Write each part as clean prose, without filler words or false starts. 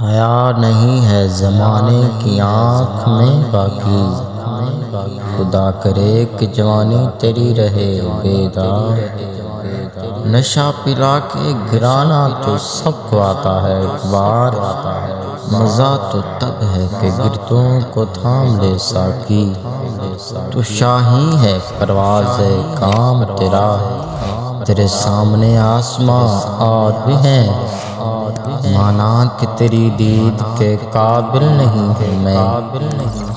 حیا نہیں ہے زمانے کی آنکھ میں باقی، خدا کرے کہ جوانی تیری رہے بیدار۔ نشہ پلا کے گرانا تو سب کو آتا ہے ایک بار، مزہ تو تب ہے کہ گردوں کو تھام لے ساقی۔ تو شاہی ہے پرواز کام تیرا، تیرے سامنے آسماں اور بھی ہیں، مانا کہ تیری دید کے قابل نہیں ہوں میں۔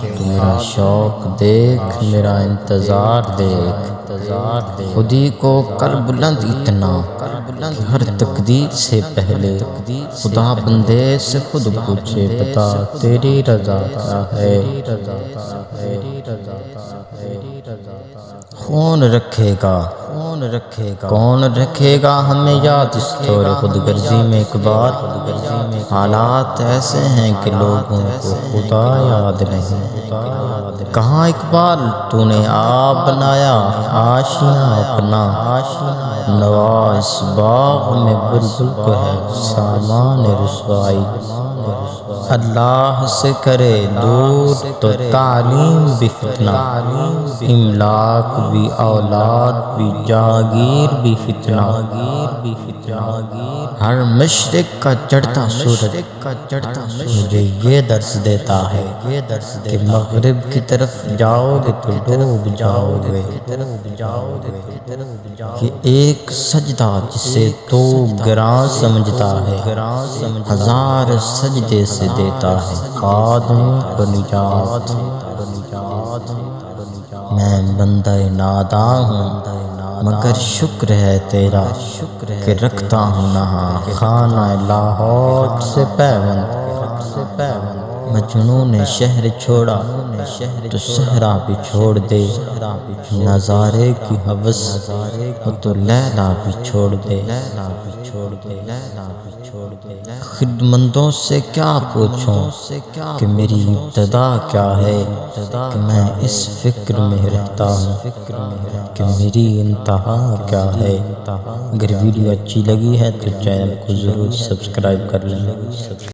تو میرا شوق دیکھ، میرا انتظار دیکھ، خودی کو کر بلند اتنا کہ ہر تقدیر سے پہلے خدا بندے سے خود پوچھے بتا تیری رضا کیا ہے۔ کون رکھے گا ہمیں یاد اس دور خود غرضی میں ایک بار، حالات ایسے ہیں کہ لوگوں کو خدا یاد نہیں۔ کہاں اقبال تو نے آپ بنایا آشیاں اپنا، نوا اس باغ میں بلبل کو ہے سامان رسوائی۔ اللہ سے کرے دور تو تعلیم بھی فتنہ، املاک بھی اولاد بھی جاگیر بھی فتنہ۔ ہر مشرق کا چڑھتا سورج مجھے یہ درس دیتا ہے کہ مغرب کی طرف جاؤ گے تو ڈوب جاؤ گے۔ کہ ایک سجدہ جسے تو گراں سمجھتا ہے، ہزار سجدے سے دیتا ہے آدمی کو نجات۔ میں بندہ ناداں ہوں مگر شکر ہے تیرا کہ رکھتا ہوں نہاں خانہ لاہور سے پیوند۔ مجنوں نے شہر چھوڑا تو صحرا بھی چھوڑ دے، نظارے کی ہوس ہو تو لیلا بھی چھوڑ دے۔ خردمندوں سے کیا پوچھوں کہ میری ابتدا کیا ہے، کہ میں اس فکر میں رہتا ہوں کہ میری انتہا کیا ہے۔ اگر ویڈیو اچھی لگی ہے تو چینل کو ضرور سبسکرائب کر لیں۔